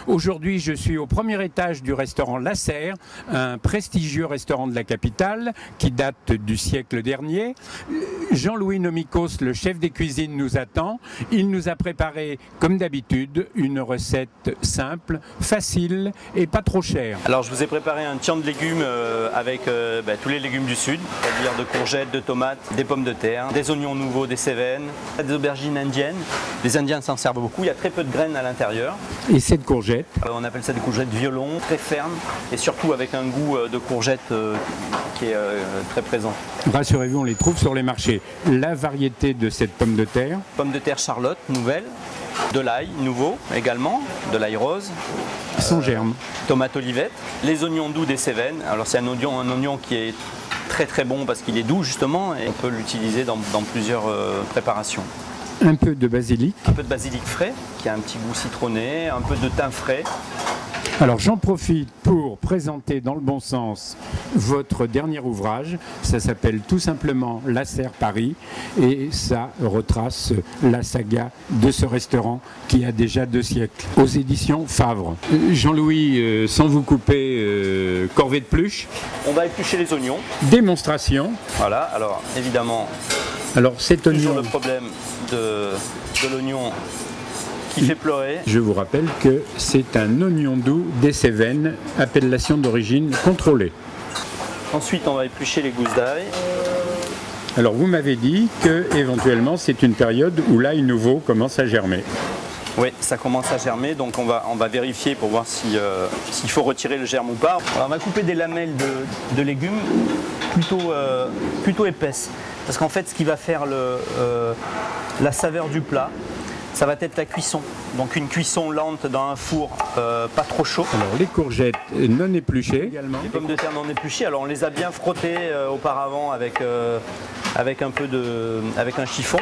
Aujourd'hui, je suis au premier étage du restaurant La Serre, un prestigieux restaurant de la capitale qui date du siècle dernier. Jean-Louis Nomikos, le chef des cuisines, nous attend. Il nous a préparé, comme d'habitude, une recette simple, facile et pas trop chère. Alors, je vous ai préparé un tian de légumes avec tous les légumes du sud, c'est-à-dire de courgettes, de tomates, des pommes de terre, des oignons nouveaux, des cévennes, des aubergines indiennes. Les Indiens s'en servent beaucoup, il y a très peu de graines à l'intérieur. Et cette courgette? On appelle ça des courgettes violon, très fermes et surtout avec un goût de courgette qui est très présent. Rassurez-vous, on les trouve sur les marchés. La variété de cette pomme de terre? Pomme de terre Charlotte, nouvelle. De l'ail nouveau également, de l'ail rose. Son germe. Tomate olivette. Les oignons doux des Cévennes. Alors c'est un oignon qui est très très bon parce qu'il est doux justement et on peut l'utiliser dans plusieurs préparations. Un peu de basilic. Un peu de basilic frais qui a un petit goût citronné, un peu de thym frais. Alors j'en profite pour présenter dans le bon sens votre dernier ouvrage. Ça s'appelle tout simplement La Serre Paris et ça retrace la saga de ce restaurant qui a déjà 2 siècles. Aux éditions Favre. Jean-Louis, sans vous couper, corvée de pluche. On va éplucher les oignons. Démonstration. Voilà, alors évidemment, alors cet oignon... toujours le problème de l'oignon qui fait pleurer. Je vous rappelle que c'est un oignon doux des Cévennes, appellation d'origine contrôlée. Ensuite, on va éplucher les gousses d'ail. Alors vous m'avez dit que éventuellement c'est une période où l'ail nouveau commence à germer. Oui, ça commence à germer, donc on va vérifier pour voir s'il faut retirer le germe ou pas. Alors, on va couper des lamelles de légumes plutôt épaisses. Parce qu'en fait, ce qui va faire la saveur du plat, ça va être la cuisson. Donc une cuisson lente dans un four pas trop chaud. Alors les courgettes non épluchées également. Les pommes de terre non épluchées. Alors on les a bien frottées auparavant avec un chiffon.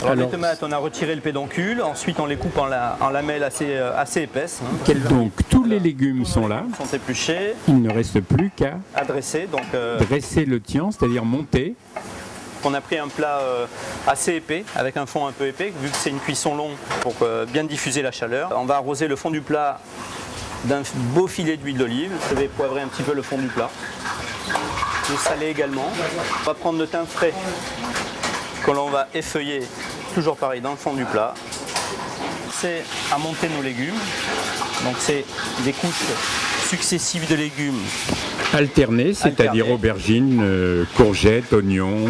Alors les tomates, on a retiré le pédoncule. Ensuite on les coupe en lamelles assez épaisses. Donc tous les légumes sont là. Ils sont épluchés. Il ne reste plus qu'à dresser. Dresser le tian, c'est-à-dire monter. On a pris un plat assez épais, avec un fond un peu épais, vu que c'est une cuisson longue pour bien diffuser la chaleur. On va arroser le fond du plat d'un beau filet d'huile d'olive. Je vais poivrer un petit peu le fond du plat. Le saler également. On va prendre le thym frais que l'on va effeuiller, toujours pareil, dans le fond du plat. C'est à monter nos légumes. Donc c'est des couches successives de légumes. Alternés, c'est-à-dire aubergines, courgettes, oignons,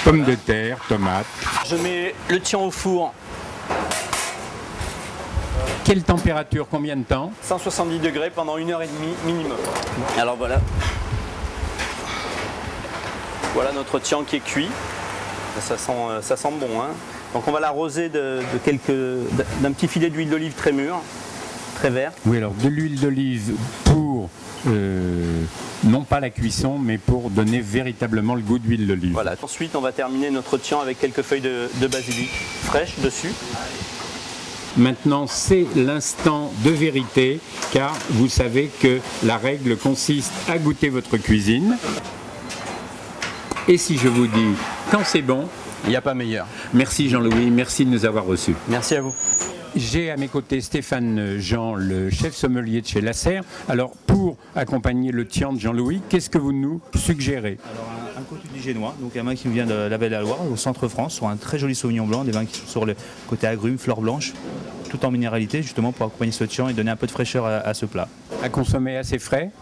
pommes de terre, tomates. Je mets le tian au four. Quelle température, combien de temps? 170 degrés pendant 1h30 minimum. Alors voilà. Voilà notre tian qui est cuit. Ça sent bon. Hein. Donc on va l'arroser d'un petit filet d'huile d'olive très mûr, très vert. Oui, alors de l'huile d'olive pour... non pas la cuisson, mais pour donner véritablement le goût d'huile d'olive. Voilà. Ensuite, on va terminer notre tian avec quelques feuilles de basilic fraîches dessus. Maintenant, c'est l'instant de vérité, car vous savez que la règle consiste à goûter votre cuisine. Et si je vous dis, quand c'est bon, il n'y a pas meilleur. Merci Jean-Louis, merci de nous avoir reçus. Merci à vous. J'ai à mes côtés Stéphane Jean, le chef sommelier de chez La Serre. Alors, pour accompagner le tian de Jean-Louis, qu'est-ce que vous nous suggérez? Alors, un côté du Génois, donc un vin qui vient de la Vallée de la Loire, au centre France, sur un très joli Sauvignon blanc, des vins qui sont sur le côté agrumes, fleurs blanches, tout en minéralité, justement pour accompagner ce tian et donner un peu de fraîcheur à ce plat. À consommer assez frais?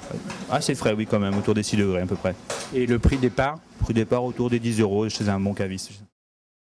Assez frais, oui, quand même, autour des 6 degrés à peu près. Et le prix départ? Prix départ autour des 10 € chez un bon caviste.